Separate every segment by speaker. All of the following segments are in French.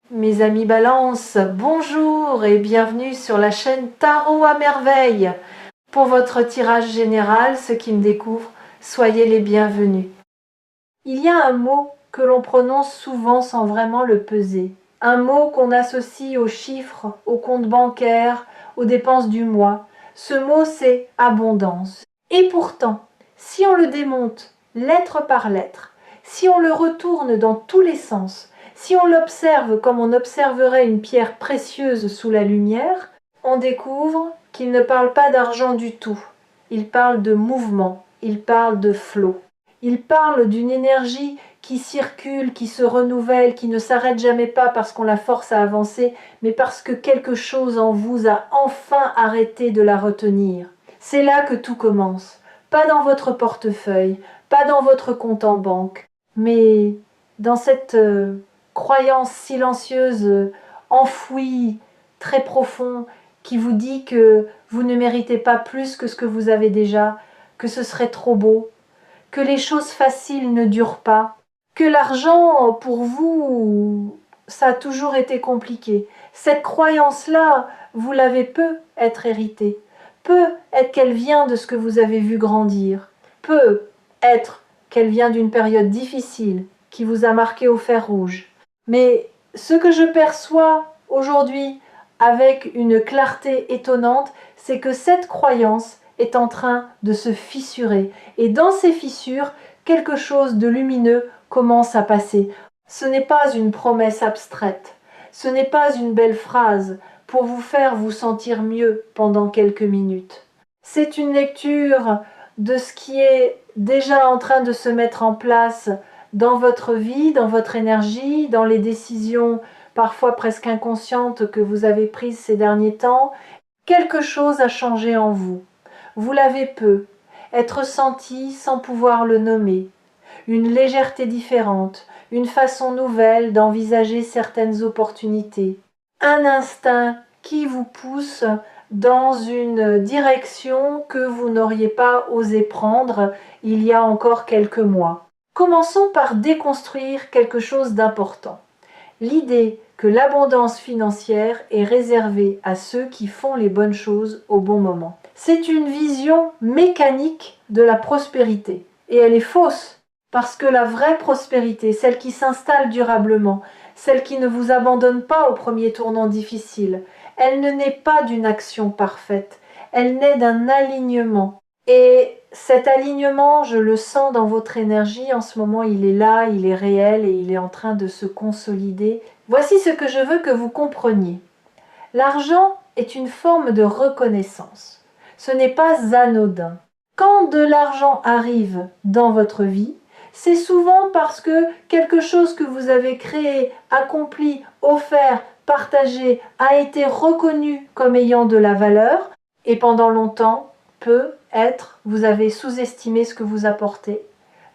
Speaker 1: Mes amis Balance, bonjour et bienvenue sur la chaîne Tarot à merveille. Pour votre tirage général, ceux qui me découvrent, soyez les bienvenus. Il y a un mot que l'on prononce souvent sans vraiment le peser. Un mot qu'on associe aux chiffres, aux comptes bancaires, aux dépenses du mois. Ce mot, c'est abondance. Et pourtant, si on le démonte lettre par lettre, si on le retourne dans tous les sens, si on l'observe comme on observerait une pierre précieuse sous la lumière, on découvre qu'il ne parle pas d'argent du tout. Il parle de mouvement, il parle de flot. Il parle d'une énergie qui circule, qui se renouvelle, qui ne s'arrête jamais pas parce qu'on la force à avancer, mais parce que quelque chose en vous a enfin arrêté de la retenir. C'est là que tout commence. Pas dans votre portefeuille, pas dans votre compte en banque, mais dans cette croyance silencieuse, enfouie, très profond, qui vous dit que vous ne méritez pas plus que ce que vous avez déjà, que ce serait trop beau, que les choses faciles ne durent pas, que l'argent, pour vous, ça a toujours été compliqué. Cette croyance-là, vous l'avez peu être héritée, peut être qu'elle vient de ce que vous avez vu grandir, peut être qu'elle vient d'une période difficile qui vous a marqué au fer rouge. Mais ce que je perçois aujourd'hui avec une clarté étonnante, c'est que cette croyance est en train de se fissurer. Et dans ces fissures, quelque chose de lumineux commence à passer. Ce n'est pas une promesse abstraite, ce n'est pas une belle phrase pour vous faire vous sentir mieux pendant quelques minutes. C'est une lecture de ce qui est déjà en train de se mettre en place dans votre vie, dans votre énergie, dans les décisions parfois presque inconscientes que vous avez prises ces derniers temps. Quelque chose a changé en vous. Vous l'avez peu, être senti sans pouvoir le nommer. Une légèreté différente, une façon nouvelle d'envisager certaines opportunités. Un instinct qui vous pousse dans une direction que vous n'auriez pas osé prendre il y a encore quelques mois. Commençons par déconstruire quelque chose d'important. L'idée que l'abondance financière est réservée à ceux qui font les bonnes choses au bon moment. C'est une vision mécanique de la prospérité. Et elle est fausse, parce que la vraie prospérité, celle qui s'installe durablement, celle qui ne vous abandonne pas au premier tournant difficile, elle ne naît pas d'une action parfaite, elle naît d'un alignement. Et cet alignement, je le sens dans votre énergie, en ce moment il est là, il est réel et il est en train de se consolider. Voici ce que je veux que vous compreniez. L'argent est une forme de reconnaissance. Ce n'est pas anodin. Quand de l'argent arrive dans votre vie, c'est souvent parce que quelque chose que vous avez créé, accompli, offert, partagé, a été reconnu comme ayant de la valeur et pendant longtemps, vous avez sous-estimé ce que vous apportez,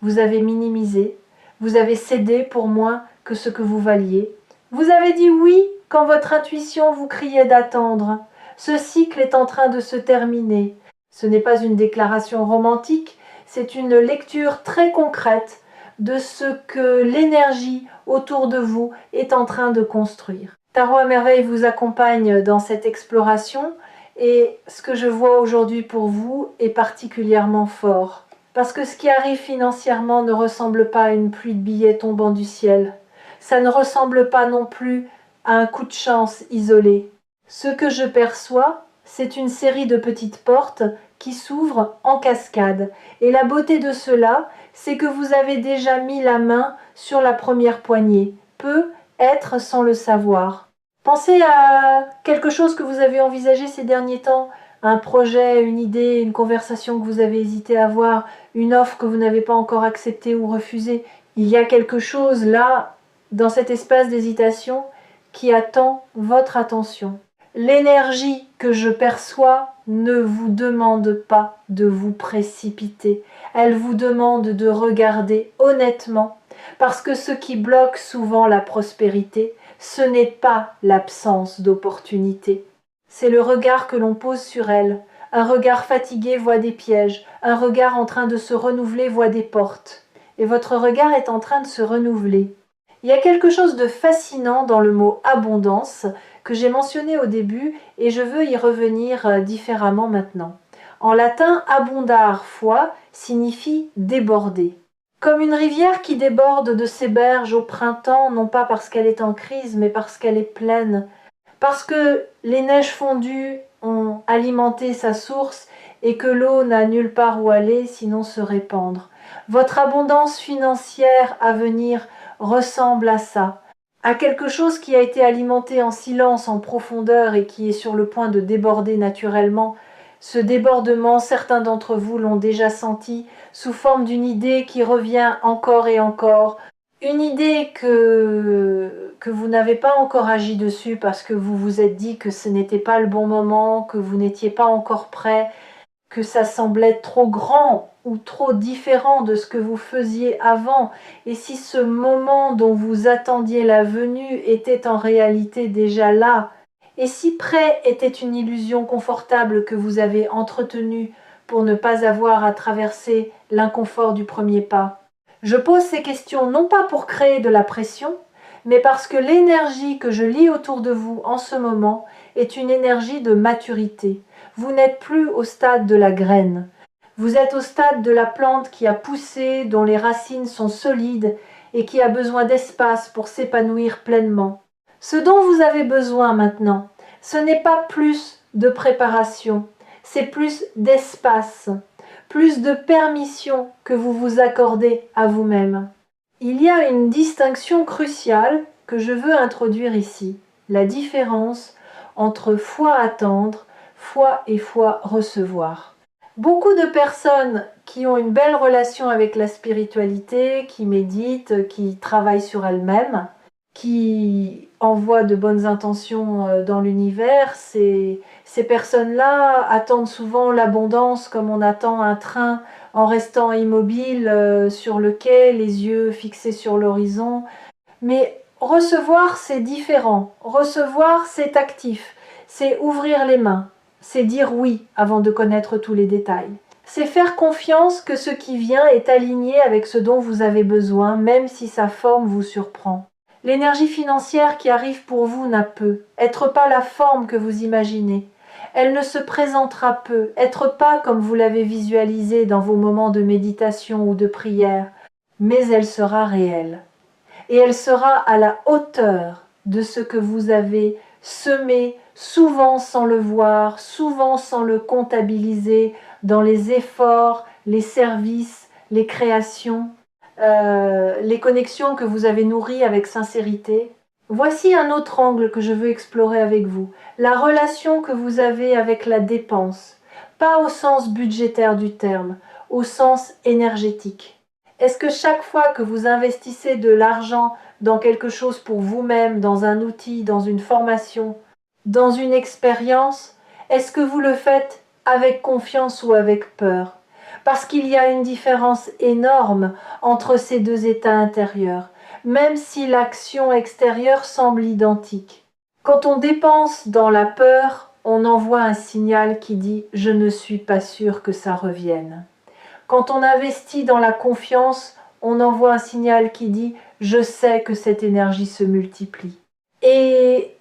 Speaker 1: vous avez minimisé, vous avez cédé pour moins que ce que vous valiez. Vous avez dit oui quand votre intuition vous criait d'attendre. Ce cycle est en train de se terminer. Ce n'est pas une déclaration romantique, c'est une lecture très concrète de ce que l'énergie autour de vous est en train de construire. Tarot à merveille vous accompagne dans cette exploration et ce que je vois aujourd'hui pour vous est particulièrement fort. Parce que ce qui arrive financièrement ne ressemble pas à une pluie de billets tombant du ciel. Ça ne ressemble pas non plus à un coup de chance isolé. Ce que je perçois, c'est une série de petites portes qui s'ouvrent en cascade. Et la beauté de cela, c'est que vous avez déjà mis la main sur la première poignée. Peut être sans le savoir. Pensez à quelque chose que vous avez envisagé ces derniers temps, un projet, une idée, une conversation que vous avez hésité à avoir, une offre que vous n'avez pas encore acceptée ou refusée. Il y a quelque chose là, dans cet espace d'hésitation, qui attend votre attention. L'énergie que je perçois ne vous demande pas de vous précipiter. Elle vous demande de regarder honnêtement, parce que ce qui bloque souvent la prospérité, ce n'est pas l'absence d'opportunité. C'est le regard que l'on pose sur elle. Un regard fatigué voit des pièges, un regard en train de se renouveler voit des portes. Et votre regard est en train de se renouveler. Il y a quelque chose de fascinant dans le mot abondance que j'ai mentionné au début et je veux y revenir différemment maintenant. En latin, abondare foi signifie déborder. Comme une rivière qui déborde de ses berges au printemps, non pas parce qu'elle est en crise, mais parce qu'elle est pleine, parce que les neiges fondues ont alimenté sa source et que l'eau n'a nulle part où aller sinon se répandre. Votre abondance financière à venir ressemble à ça, à quelque chose qui a été alimenté en silence, en profondeur et qui est sur le point de déborder naturellement. Ce débordement, certains d'entre vous l'ont déjà senti sous forme d'une idée qui revient encore et encore, une idée que vous n'avez pas encore agi dessus parce que vous vous êtes dit que ce n'était pas le bon moment, que vous n'étiez pas encore prêt, que ça semblait trop grand ou trop différent de ce que vous faisiez avant. Et si ce moment dont vous attendiez la venue était en réalité déjà là, et si près était une illusion confortable que vous avez entretenue pour ne pas avoir à traverser l'inconfort du premier pas. Je pose ces questions non pas pour créer de la pression, mais parce que l'énergie que je lis autour de vous en ce moment est une énergie de maturité. Vous n'êtes plus au stade de la graine. Vous êtes au stade de la plante qui a poussé, dont les racines sont solides et qui a besoin d'espace pour s'épanouir pleinement. Ce dont vous avez besoin maintenant, ce n'est pas plus de préparation, c'est plus d'espace, plus de permission que vous vous accordez à vous-même. Il y a une distinction cruciale que je veux introduire ici, la différence entre foi attendre, foi et foi recevoir. Beaucoup de personnes qui ont une belle relation avec la spiritualité, qui méditent, qui travaillent sur elles-mêmes, qui envoient de bonnes intentions dans l'univers, ces personnes-là attendent souvent l'abondance comme on attend un train en restant immobile sur le quai, les yeux fixés sur l'horizon. Mais recevoir, c'est différent. Recevoir, c'est actif. C'est ouvrir les mains. C'est dire oui avant de connaître tous les détails. C'est faire confiance que ce qui vient est aligné avec ce dont vous avez besoin, même si sa forme vous surprend. L'énergie financière qui arrive pour vous n'a peut être pas la forme que vous imaginez. Elle ne se présentera peu, être pas comme vous l'avez visualisé dans vos moments de méditation ou de prière, mais elle sera réelle. Et elle sera à la hauteur de ce que vous avez semé, souvent sans le voir, souvent sans le comptabiliser, dans les efforts, les services, les créations, les connexions que vous avez nourries avec sincérité. Voici un autre angle que je veux explorer avec vous, la relation que vous avez avec la dépense, pas au sens budgétaire du terme, au sens énergétique. Est-ce que chaque fois que vous investissez de l'argent dans quelque chose pour vous-même, dans un outil, dans une formation, dans une expérience, est-ce que vous le faites avec confiance ou avec peur? Parce qu'il y a une différence énorme entre ces deux états intérieurs, même si l'action extérieure semble identique. Quand on dépense dans la peur, on envoie un signal qui dit « je ne suis pas sûr que ça revienne ». Quand on investit dans la confiance, on envoie un signal qui dit « je sais que cette énergie se multiplie ». Et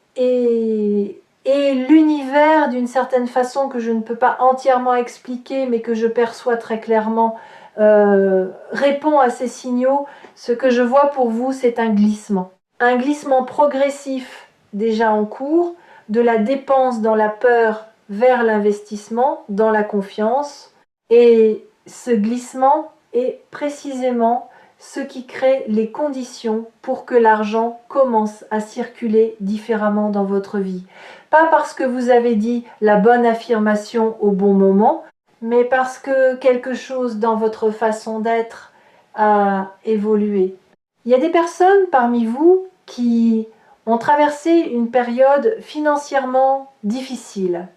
Speaker 1: l'univers, d'une certaine façon que je ne peux pas entièrement expliquer, mais que je perçois très clairement, répond à ces signaux. Ce que je vois pour vous, c'est un glissement progressif déjà en cours, de la dépense dans la peur vers l'investissement, dans la confiance. Et ce glissement est précisément ce qui crée les conditions pour que l'argent commence à circuler différemment dans votre vie. Pas parce que vous avez dit la bonne affirmation au bon moment, mais parce que quelque chose dans votre façon d'être a évolué. Il y a des personnes parmi vous qui ont traversé une période financièrement difficile.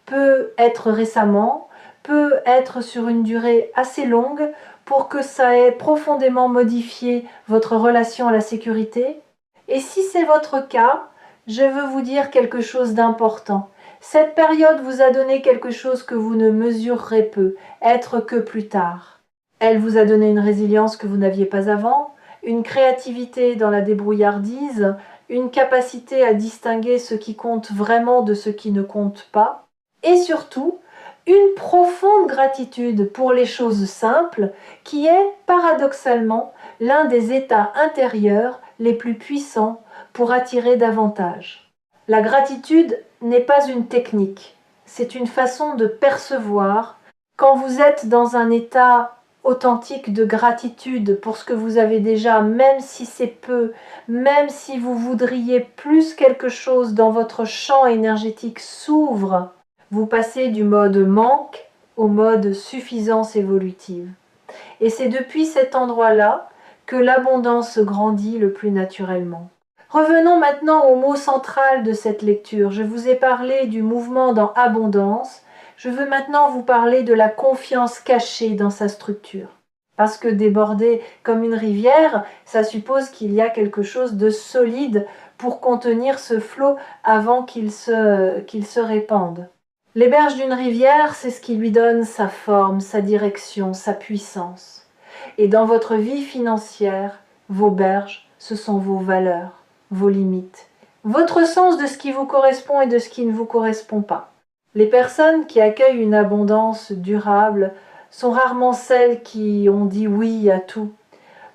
Speaker 1: Peut être récemment, peut être sur une durée assez longue pour que ça ait profondément modifié votre relation à la sécurité. Et si c'est votre cas, je veux vous dire quelque chose d'important. Cette période vous a donné quelque chose que vous ne mesurerez peu, être que plus tard. Elle vous a donné une résilience que vous n'aviez pas avant. une créativité dans la débrouillardise, une capacité à distinguer ce qui compte vraiment de ce qui ne compte pas, et surtout une profonde gratitude pour les choses simples qui est paradoxalement l'un des états intérieurs les plus puissants pour attirer davantage. La gratitude n'est pas une technique, c'est une façon de percevoir quand vous êtes dans un état authentique de gratitude pour ce que vous avez déjà, même si c'est peu, même si vous voudriez plus quelque chose dans votre champ énergétique s'ouvre, vous passez du mode manque au mode suffisance évolutive. Et c'est depuis cet endroit-là que l'abondance grandit le plus naturellement. Revenons maintenant au mot central de cette lecture. Je vous ai parlé du mouvement dans abondance. Je veux maintenant vous parler de la confiance cachée dans sa structure. Parce que déborder comme une rivière, ça suppose qu'il y a quelque chose de solide pour contenir ce flot avant qu'il se répande. Les berges d'une rivière, c'est ce qui lui donne sa forme, sa direction, sa puissance. Et dans votre vie financière, vos berges, ce sont vos valeurs, vos limites, votre sens de ce qui vous correspond et de ce qui ne vous correspond pas. Les personnes qui accueillent une abondance durable sont rarement celles qui ont dit oui à tout.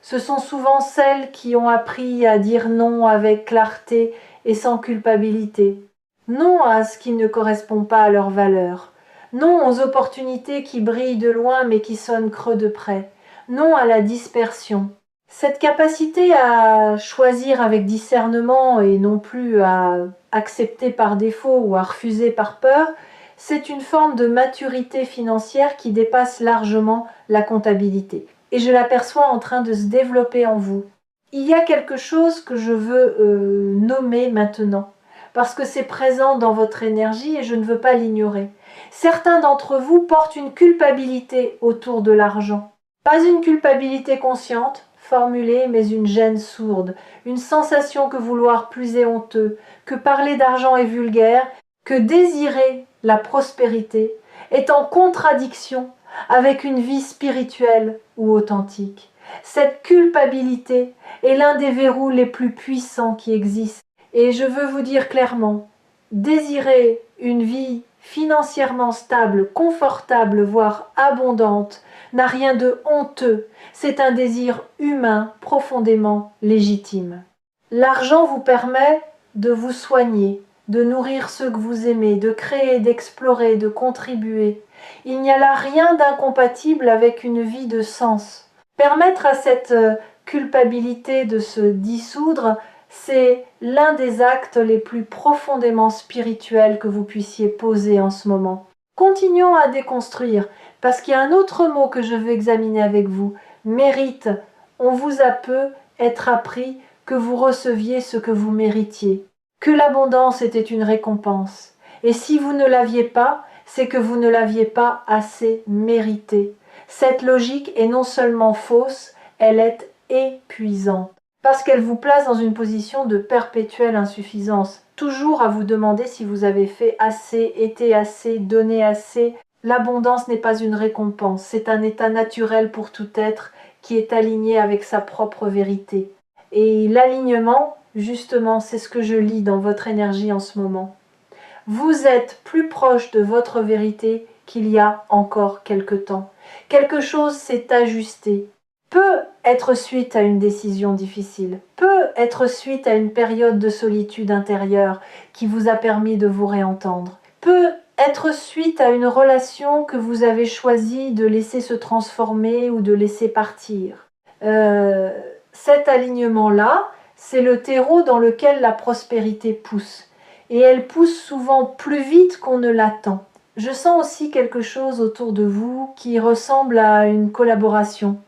Speaker 1: Ce sont souvent celles qui ont appris à dire non avec clarté et sans culpabilité. Non à ce qui ne correspond pas à leurs valeurs. Non aux opportunités qui brillent de loin mais qui sonnent creux de près. Non à la dispersion. Cette capacité à choisir avec discernement et non plus à accepter par défaut ou à refuser par peur, c'est une forme de maturité financière qui dépasse largement la comptabilité. Et je l'aperçois en train de se développer en vous. Il y a quelque chose que je veux nommer maintenant, parce que c'est présent dans votre énergie et je ne veux pas l'ignorer. Certains d'entre vous portent une culpabilité autour de l'argent. Pas une culpabilité consciente, formulée, mais une gêne sourde, une sensation que vouloir plus est honteux, que parler d'argent est vulgaire, que désirer la prospérité est en contradiction avec une vie spirituelle ou authentique. Cette culpabilité est l'un des verrous les plus puissants qui existent. Et je veux vous dire clairement, désirer une vie financièrement stable, confortable, voire abondante, n'a rien de honteux. C'est un désir humain profondément légitime. L'argent vous permet de vous soigner, de nourrir ceux que vous aimez, de créer, d'explorer, de contribuer. Il n'y a là rien d'incompatible avec une vie de sens. Permettre à cette culpabilité de se dissoudre, c'est l'un des actes les plus profondément spirituels que vous puissiez poser en ce moment. Continuons à déconstruire, parce qu'il y a un autre mot que je veux examiner avec vous. Mérite. On vous a peu être appris que vous receviez ce que vous méritiez. Que l'abondance était une récompense. Et si vous ne l'aviez pas, c'est que vous ne l'aviez pas assez mérité. Cette logique est non seulement fausse, elle est épuisante. Parce qu'elle vous place dans une position de perpétuelle insuffisance. Toujours à vous demander si vous avez fait assez, été assez, donné assez. L'abondance n'est pas une récompense, c'est un état naturel pour tout être qui est aligné avec sa propre vérité. Et l'alignement, justement, c'est ce que je lis dans votre énergie en ce moment. Vous êtes plus proche de votre vérité qu'il y a encore quelque temps. Quelque chose s'est ajusté. Peut être suite à une décision difficile, peut être suite à une période de solitude intérieure qui vous a permis de vous réentendre, peut être suite à une relation que vous avez choisi de laisser se transformer ou de laisser partir. Cet alignement-là, c'est le terreau dans lequel la prospérité pousse. Et elle pousse souvent plus vite qu'on ne l'attend. Je sens aussi quelque chose autour de vous qui ressemble à une collaboration,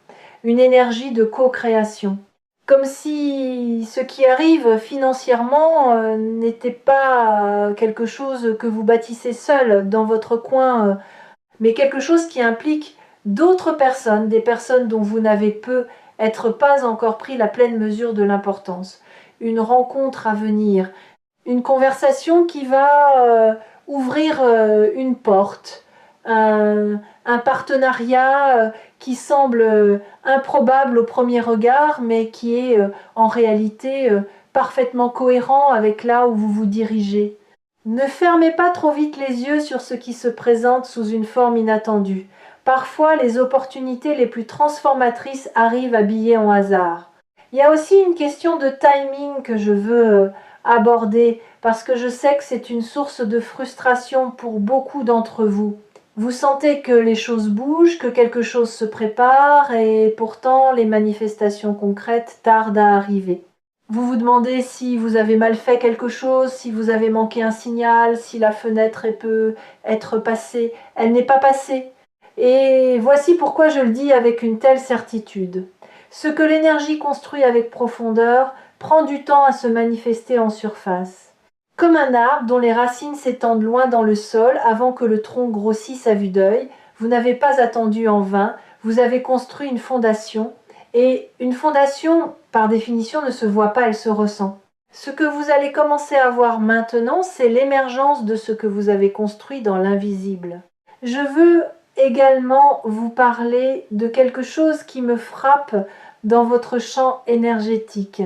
Speaker 1: une énergie de co-création. Comme si ce qui arrive financièrement n'était pas quelque chose que vous bâtissez seul dans votre coin, mais quelque chose qui implique d'autres personnes, des personnes dont vous n'avez peut être pas encore pris la pleine mesure de l'importance. Une rencontre à venir, une conversation qui va ouvrir une porte, un partenariat qui semble improbable au premier regard, mais qui est en réalité parfaitement cohérent avec là où vous vous dirigez. Ne fermez pas trop vite les yeux sur ce qui se présente sous une forme inattendue. Parfois, les opportunités les plus transformatrices arrivent habillées en hasard. Il y a aussi une question de timing que je veux aborder parce que je sais que c'est une source de frustration pour beaucoup d'entre vous. Vous sentez que les choses bougent, que quelque chose se prépare et pourtant les manifestations concrètes tardent à arriver. Vous vous demandez si vous avez mal fait quelque chose, si vous avez manqué un signal, si la fenêtre peut être passée. Elle n'est pas passée. Et voici pourquoi je le dis avec une telle certitude. Ce que l'énergie construit avec profondeur prend du temps à se manifester en surface. Comme un arbre dont les racines s'étendent loin dans le sol avant que le tronc grossisse à vue d'œil, vous n'avez pas attendu en vain, vous avez construit une fondation. Et une fondation, par définition, ne se voit pas, elle se ressent. Ce que vous allez commencer à voir maintenant, c'est l'émergence de ce que vous avez construit dans l'invisible. Je veux également vous parler de quelque chose qui me frappe dans votre champ énergétique,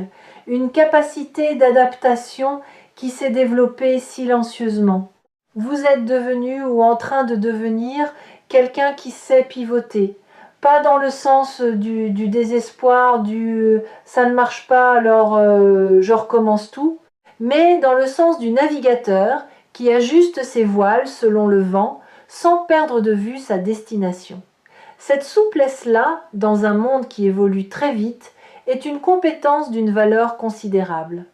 Speaker 1: une capacité d'adaptation qui s'est développée silencieusement. Vous êtes devenu ou en train de devenir quelqu'un qui sait pivoter. Pas dans le sens du désespoir, du ça ne marche pas alors je recommence tout, mais dans le sens du navigateur qui ajuste ses voiles selon le vent sans perdre de vue sa destination. Cette souplesse-là, dans un monde qui évolue très vite, est une compétence d'une valeur considérable.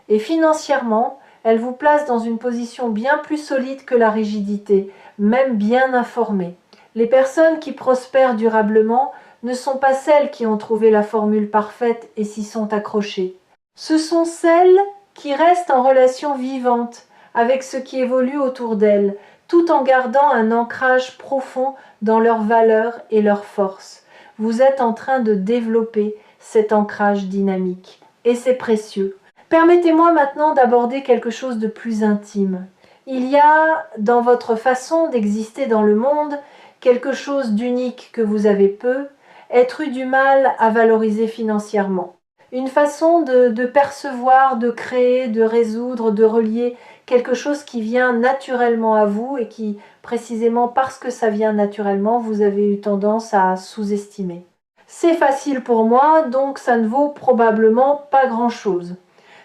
Speaker 1: Et financièrement, elle vous place dans une position bien plus solide que la rigidité, même bien informée. Les personnes qui prospèrent durablement ne sont pas celles qui ont trouvé la formule parfaite et s'y sont accrochées. Ce sont celles qui restent en relation vivante avec ce qui évolue autour d'elles, tout en gardant un ancrage profond dans leurs valeurs et leurs forces. Vous êtes en train de développer cet ancrage dynamique. Et c'est précieux. Permettez-moi maintenant d'aborder quelque chose de plus intime. Il y a, dans votre façon d'exister dans le monde, quelque chose d'unique que vous avez peu, être eu du mal à valoriser financièrement. Une façon de percevoir, de créer, de résoudre, de relier quelque chose qui vient naturellement à vous et qui, précisément parce que ça vient naturellement, vous avez eu tendance à sous-estimer. C'est facile pour moi, donc ça ne vaut probablement pas grand-chose.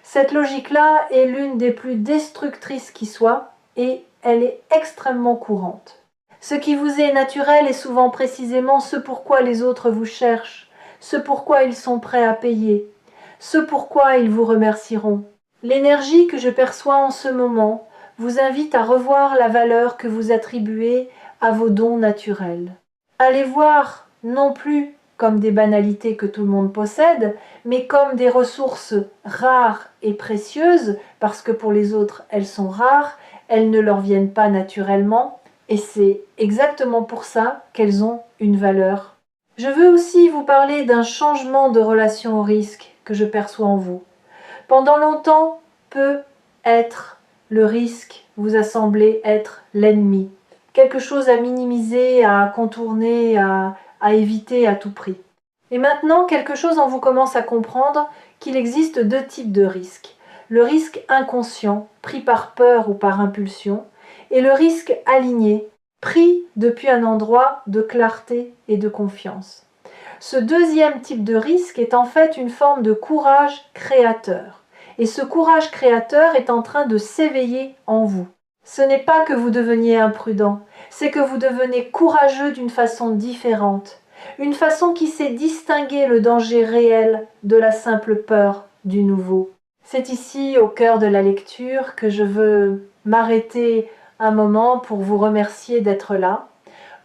Speaker 1: Cette logique-là est l'une des plus destructrices qui soit et elle est extrêmement courante. Ce qui vous est naturel est souvent précisément ce pourquoi les autres vous cherchent, ce pourquoi ils sont prêts à payer, ce pourquoi ils vous remercieront. L'énergie que je perçois en ce moment vous invite à revoir la valeur que vous attribuez à vos dons naturels. Allez voir non plus comme des banalités que tout le monde possède, mais comme des ressources rares et précieuses, parce que pour les autres elles sont rares, elles ne leur viennent pas naturellement, et c'est exactement pour ça qu'elles ont une valeur. Je veux aussi vous parler d'un changement de relation au risque que je perçois en vous. Pendant longtemps, le risque vous a semblé être l'ennemi, quelque chose à minimiser, à contourner, à éviter à tout prix. Et maintenant, quelque chose en vous commence à comprendre qu'il existe deux types de risques. Le risque inconscient, pris par peur ou par impulsion, et le risque aligné, pris depuis un endroit de clarté et de confiance. Ce deuxième type de risque est en fait une forme de courage créateur. Et ce courage créateur est en train de s'éveiller en vous. Ce n'est pas que vous deveniez imprudent, c'est que vous devenez courageux d'une façon différente. Une façon qui sait distinguer le danger réel de la simple peur du nouveau. C'est ici, au cœur de la lecture, que je veux m'arrêter un moment pour vous remercier d'être là.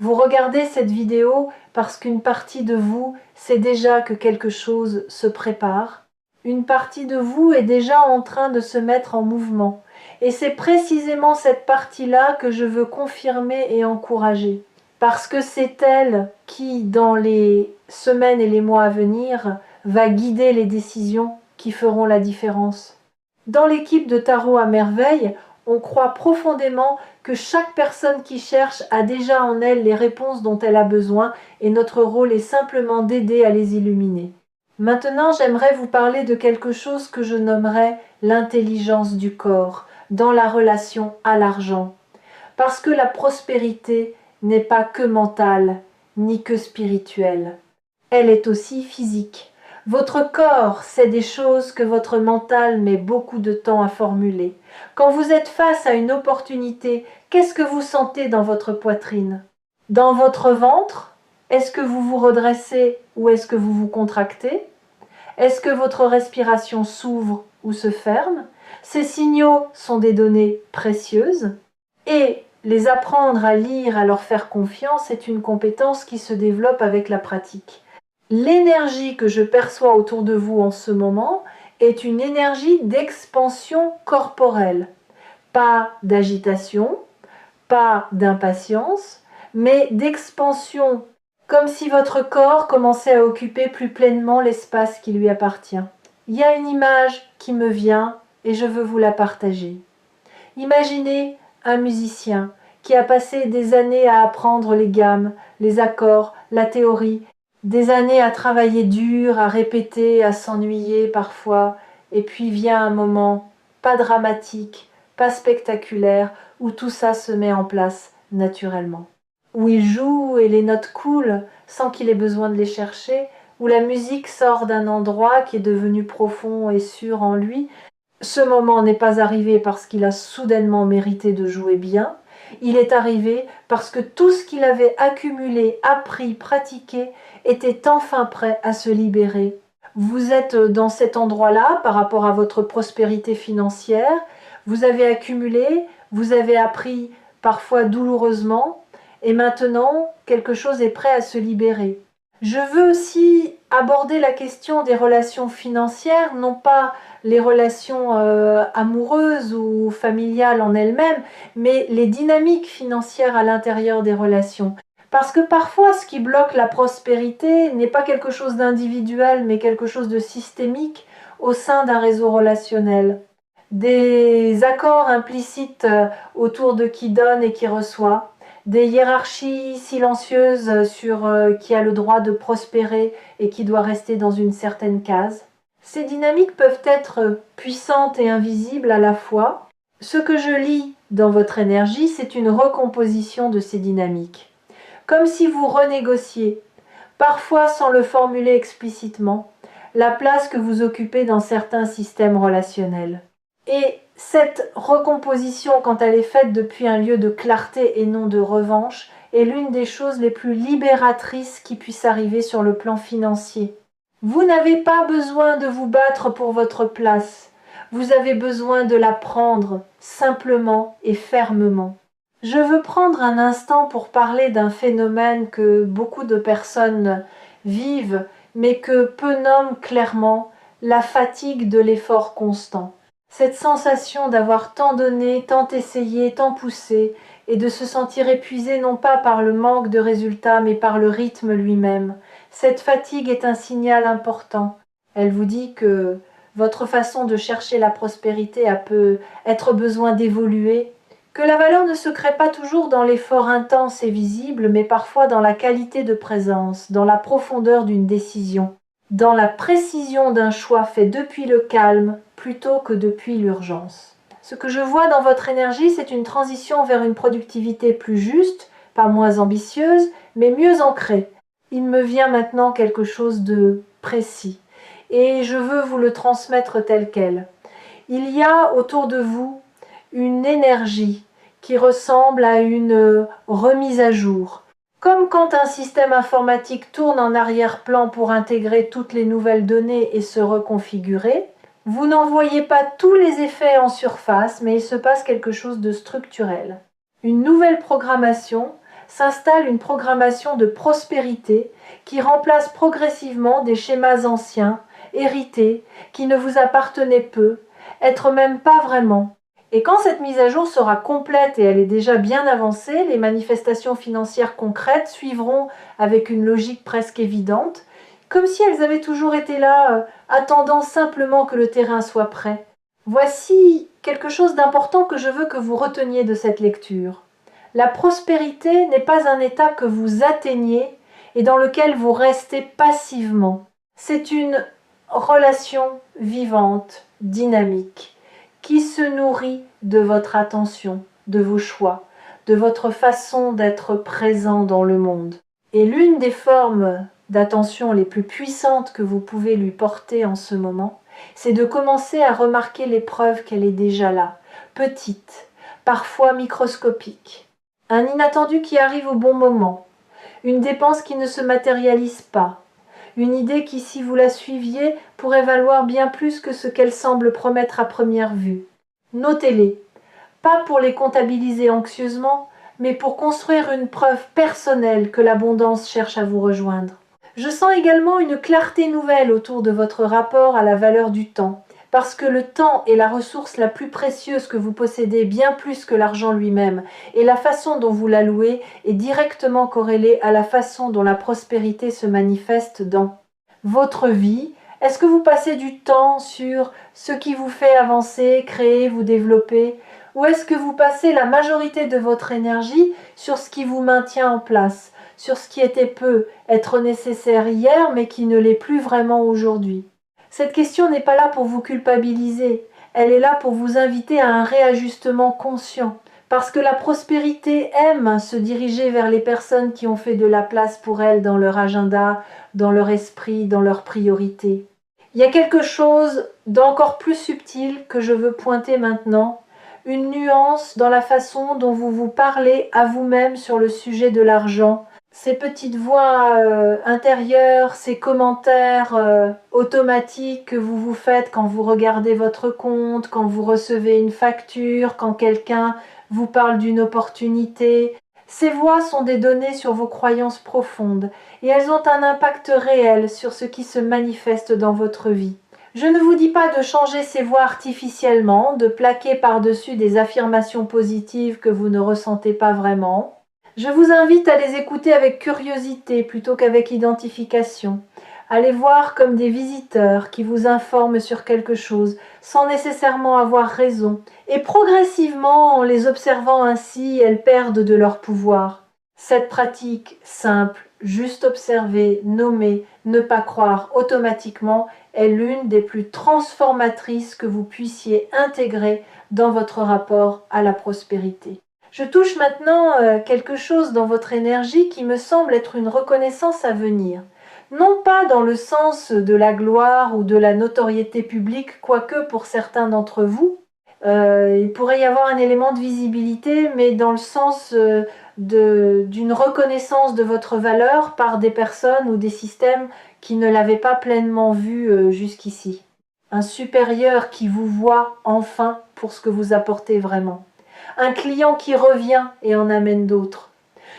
Speaker 1: Vous regardez cette vidéo parce qu'une partie de vous sait déjà que quelque chose se prépare. Une partie de vous est déjà en train de se mettre en mouvement. Et c'est précisément cette partie-là que je veux confirmer et encourager. Parce que c'est elle qui, dans les semaines et les mois à venir, va guider les décisions qui feront la différence. Dans l'équipe de Tarot à Merveille, On croit profondément que chaque personne qui cherche a déjà en elle les réponses dont elle a besoin et notre rôle est simplement d'aider à les illuminer. Maintenant, j'aimerais vous parler de quelque chose que je nommerais l'intelligence du corps dans la relation à l'argent. Parce que la prospérité n'est pas que mentale, ni que spirituelle. Elle est aussi physique. Votre corps sait des choses que votre mental met beaucoup de temps à formuler. Quand vous êtes face à une opportunité, qu'est-ce que vous sentez dans votre poitrine? Dans votre ventre? Est-ce que vous vous redressez ou est-ce que vous vous contractez? Est-ce que votre respiration s'ouvre ou se ferme? Ces signaux sont des données précieuses et les apprendre à lire, à leur faire confiance est une compétence qui se développe avec la pratique. L'énergie que je perçois autour de vous en ce moment est une énergie d'expansion corporelle. Pas d'agitation, pas d'impatience, mais d'expansion, comme si votre corps commençait à occuper plus pleinement l'espace qui lui appartient. Il y a une image qui me vient et je veux vous la partager. Imaginez un musicien qui a passé des années à apprendre les gammes, les accords, la théorie, des années à travailler dur, à répéter, à s'ennuyer parfois, et puis vient un moment, pas dramatique, pas spectaculaire, où tout ça se met en place naturellement. Où il joue et les notes coulent sans qu'il ait besoin de les chercher, où la musique sort d'un endroit qui est devenu profond et sûr en lui. Ce moment n'est pas arrivé parce qu'il a soudainement mérité de jouer bien, il est arrivé parce que tout ce qu'il avait accumulé, appris, pratiqué était enfin prêt à se libérer. Vous êtes dans cet endroit-là par rapport à votre prospérité financière, vous avez accumulé, vous avez appris parfois douloureusement, et maintenant quelque chose est prêt à se libérer. Je veux aussi aborder la question des relations financières, non pas les relations amoureuses ou familiales en elles-mêmes, mais les dynamiques financières à l'intérieur des relations. Parce que parfois, ce qui bloque la prospérité n'est pas quelque chose d'individuel, mais quelque chose de systémique au sein d'un réseau relationnel. Des accords implicites autour de qui donne et qui reçoit, des hiérarchies silencieuses sur qui a le droit de prospérer et qui doit rester dans une certaine case. Ces dynamiques peuvent être puissantes et invisibles à la fois. Ce que je lis dans votre énergie, c'est une recomposition de ces dynamiques. Comme si vous renégociez, parfois sans le formuler explicitement, la place que vous occupez dans certains systèmes relationnels. Et cette recomposition, quand elle est faite depuis un lieu de clarté et non de revanche, est l'une des choses les plus libératrices qui puissent arriver sur le plan financier. Vous n'avez pas besoin de vous battre pour votre place. Vous avez besoin de la prendre simplement et fermement. Je veux prendre un instant pour parler d'un phénomène que beaucoup de personnes vivent, mais que peu nomment clairement la fatigue de l'effort constant. Cette sensation d'avoir tant donné, tant essayé, tant poussé, et de se sentir épuisé non pas par le manque de résultats, mais par le rythme lui-même. Cette fatigue est un signal important. Elle vous dit que votre façon de chercher la prospérité a peut être besoin d'évoluer, que la valeur ne se crée pas toujours dans l'effort intense et visible, mais parfois dans la qualité de présence, dans la profondeur d'une décision, dans la précision d'un choix fait depuis le calme plutôt que depuis l'urgence. Ce que je vois dans votre énergie, c'est une transition vers une productivité plus juste, pas moins ambitieuse, mais mieux ancrée. Il me vient maintenant quelque chose de précis, et je veux vous le transmettre tel quel. Il y a autour de vous une énergie qui ressemble à une remise à jour. Comme quand un système informatique tourne en arrière-plan pour intégrer toutes les nouvelles données et se reconfigurer, vous n'en voyez pas tous les effets en surface, mais il se passe quelque chose de structurel. Une nouvelle programmation s'installe, une programmation de prospérité qui remplace progressivement des schémas anciens, hérités, qui ne vous appartenaient peu, être même pas vraiment. Et quand cette mise à jour sera complète et elle est déjà bien avancée, les manifestations financières concrètes suivront avec une logique presque évidente, comme si elles avaient toujours été là, attendant simplement que le terrain soit prêt. Voici quelque chose d'important que je veux que vous reteniez de cette lecture. La prospérité n'est pas un état que vous atteignez et dans lequel vous restez passivement. C'est une relation vivante, dynamique, qui se nourrit de votre attention, de vos choix, de votre façon d'être présent dans le monde. Et l'une des formes d'attention les plus puissantes que vous pouvez lui porter en ce moment, c'est de commencer à remarquer les preuves qu'elle est déjà là, petite, parfois microscopique. Un inattendu qui arrive au bon moment, une dépense qui ne se matérialise pas, une idée qui, si vous la suiviez, pourrait valoir bien plus que ce qu'elle semble promettre à première vue. Notez-les, pas pour les comptabiliser anxieusement, mais pour construire une preuve personnelle que l'abondance cherche à vous rejoindre. Je sens également une clarté nouvelle autour de votre rapport à la valeur du temps, parce que le temps est la ressource la plus précieuse que vous possédez, bien plus que l'argent lui-même, et la façon dont vous l'allouez est directement corrélée à la façon dont la prospérité se manifeste dans votre vie. Est-ce que vous passez du temps sur ce qui vous fait avancer, créer, vous développer, ou est-ce que vous passez la majorité de votre énergie sur ce qui vous maintient en place, sur ce qui était peut être nécessaire hier mais qui ne l'est plus vraiment aujourd'hui? Cette question n'est pas là pour vous culpabiliser, elle est là pour vous inviter à un réajustement conscient, parce que la prospérité aime se diriger vers les personnes qui ont fait de la place pour elle dans leur agenda, dans leur esprit, dans leurs priorités. Il y a quelque chose d'encore plus subtil que je veux pointer maintenant, une nuance dans la façon dont vous vous parlez à vous-même sur le sujet de l'argent. Ces petites voix intérieures, ces commentaires automatiques que vous vous faites quand vous regardez votre compte, quand vous recevez une facture, quand quelqu'un vous parle d'une opportunité. Ces voix sont des données sur vos croyances profondes et elles ont un impact réel sur ce qui se manifeste dans votre vie. Je ne vous dis pas de changer ces voix artificiellement, de plaquer par-dessus des affirmations positives que vous ne ressentez pas vraiment. Je vous invite à les écouter avec curiosité plutôt qu'avec identification, à les voir comme des visiteurs qui vous informent sur quelque chose sans nécessairement avoir raison, et progressivement, en les observant ainsi, elles perdent de leur pouvoir. Cette pratique simple, juste observer, nommer, ne pas croire automatiquement, est l'une des plus transformatrices que vous puissiez intégrer dans votre rapport à la prospérité. Je touche maintenant quelque chose dans votre énergie qui me semble être une reconnaissance à venir. Non pas dans le sens de la gloire ou de la notoriété publique, quoique pour certains d'entre vous, il pourrait y avoir un élément de visibilité, mais dans le sens d'une reconnaissance de votre valeur par des personnes ou des systèmes qui ne l'avaient pas pleinement vu jusqu'ici. Un supérieur qui vous voit enfin pour ce que vous apportez vraiment. Un client qui revient et en amène d'autres.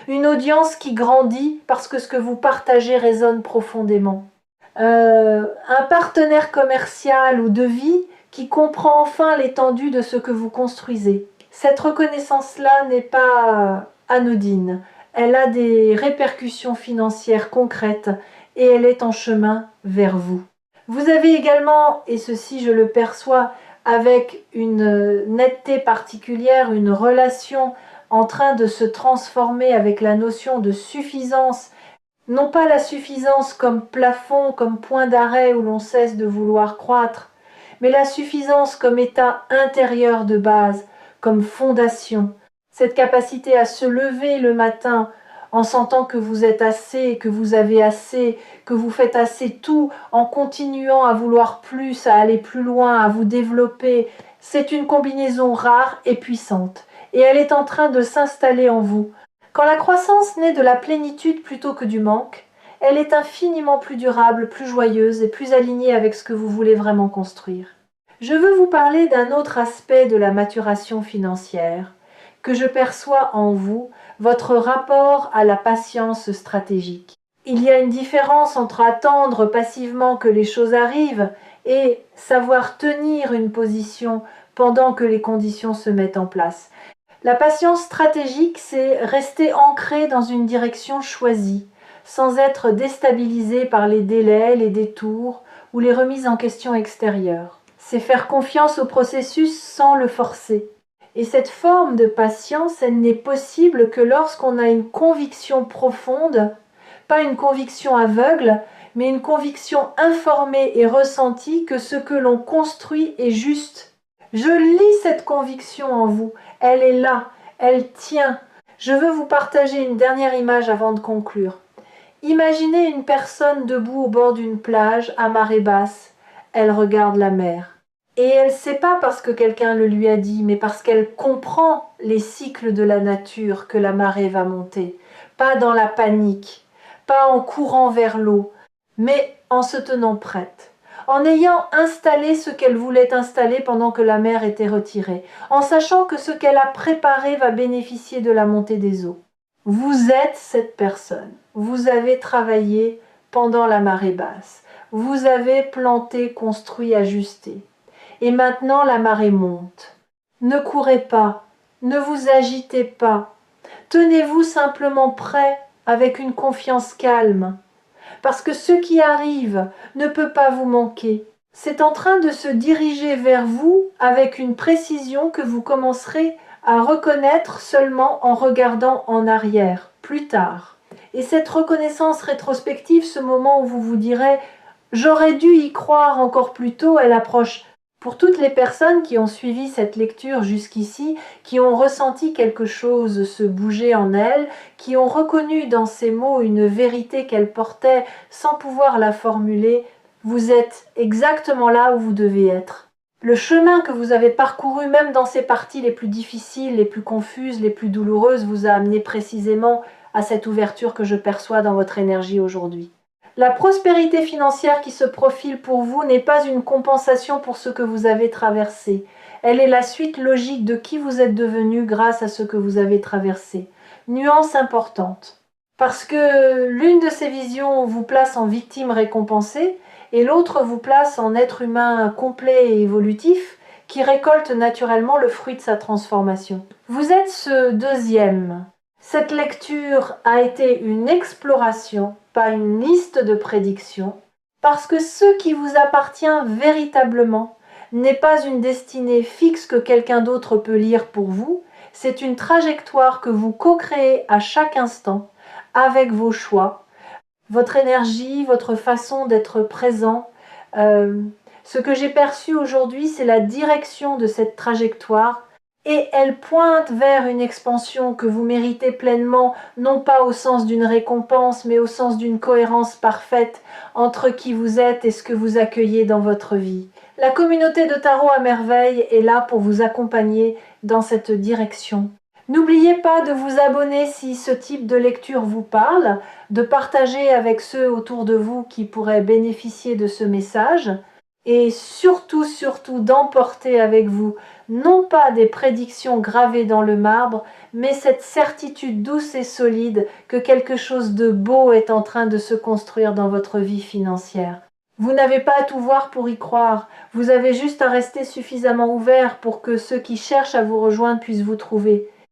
Speaker 1: Une audience qui grandit parce que ce que vous partagez résonne profondément. Un partenaire commercial ou de vie qui comprend enfin l'étendue de ce que vous construisez. Cette reconnaissance-là n'est pas anodine. Elle a des répercussions financières concrètes et elle est en chemin vers vous. Vous avez également, et ceci je le perçois avec une netteté particulière, une relation en train de se transformer avec la notion de suffisance, non pas la suffisance comme plafond, comme point d'arrêt où l'on cesse de vouloir croître, mais la suffisance comme état intérieur de base, comme fondation, cette capacité à se lever le matin en sentant que vous êtes assez, que vous avez assez, que vous faites assez tout, en continuant à vouloir plus, à aller plus loin, à vous développer. C'est une combinaison rare et puissante, et elle est en train de s'installer en vous. Quand la croissance naît de la plénitude plutôt que du manque, elle est infiniment plus durable, plus joyeuse et plus alignée avec ce que vous voulez vraiment construire. Je veux vous parler d'un autre aspect de la maturation financière que je perçois en vous, votre rapport à la patience stratégique. Il y a une différence entre attendre passivement que les choses arrivent et savoir tenir une position pendant que les conditions se mettent en place. La patience stratégique, c'est rester ancré dans une direction choisie, sans être déstabilisé par les délais, les détours ou les remises en question extérieures. C'est faire confiance au processus sans le forcer. Et cette forme de patience, elle n'est possible que lorsqu'on a une conviction profonde, pas une conviction aveugle, mais une conviction informée et ressentie que ce que l'on construit est juste. Je lis cette conviction en vous, elle est là, elle tient. Je veux vous partager une dernière image avant de conclure. Imaginez une personne debout au bord d'une plage à marée basse. Elle regarde la mer. Et elle ne sait pas parce que quelqu'un le lui a dit, mais parce qu'elle comprend les cycles de la nature que la marée va monter. Pas dans la panique, pas en courant vers l'eau, mais en se tenant prête. En ayant installé ce qu'elle voulait installer pendant que la mer était retirée, en sachant que ce qu'elle a préparé va bénéficier de la montée des eaux. Vous êtes cette personne. Vous avez travaillé pendant la marée basse. Vous avez planté, construit, ajusté. Et maintenant la marée monte. Ne courez pas, ne vous agitez pas. Tenez-vous simplement prêt avec une confiance calme. Parce que ce qui arrive ne peut pas vous manquer. C'est en train de se diriger vers vous avec une précision que vous commencerez à reconnaître seulement en regardant en arrière, plus tard. Et cette reconnaissance rétrospective, ce moment où vous vous direz « J'aurais dû y croire encore plus tôt », elle approche. Pour toutes les personnes qui ont suivi cette lecture jusqu'ici, qui ont ressenti quelque chose se bouger en elles, qui ont reconnu dans ces mots une vérité qu'elle portait sans pouvoir la formuler, vous êtes exactement là où vous devez être. Le chemin que vous avez parcouru, même dans ces parties les plus difficiles, les plus confuses, les plus douloureuses, vous a amené précisément à cette ouverture que je perçois dans votre énergie aujourd'hui. La prospérité financière qui se profile pour vous n'est pas une compensation pour ce que vous avez traversé. Elle est la suite logique de qui vous êtes devenu grâce à ce que vous avez traversé. Nuance importante. Parce que l'une de ces visions vous place en victime récompensée et l'autre vous place en être humain complet et évolutif qui récolte naturellement le fruit de sa transformation. Vous êtes ce deuxième. Cette lecture a été une exploration, pas une liste de prédictions, parce que ce qui vous appartient véritablement n'est pas une destinée fixe que quelqu'un d'autre peut lire pour vous, c'est une trajectoire que vous co-créez à chaque instant, avec vos choix, votre énergie, votre façon d'être présent. Ce que j'ai perçu aujourd'hui, c'est la direction de cette trajectoire et elle pointe vers une expansion que vous méritez pleinement, non pas au sens d'une récompense, mais au sens d'une cohérence parfaite entre qui vous êtes et ce que vous accueillez dans votre vie. La communauté de Tarot à Merveille est là pour vous accompagner dans cette direction. N'oubliez pas de vous abonner si ce type de lecture vous parle, de partager avec ceux autour de vous qui pourraient bénéficier de ce message et surtout d'emporter avec vous non pas des prédictions gravées dans le marbre, mais cette certitude douce et solide que quelque chose de beau est en train de se construire dans votre vie financière. Vous n'avez pas à tout voir pour y croire, vous avez juste à rester suffisamment ouvert pour que ceux qui cherchent à vous rejoindre puissent vous trouver.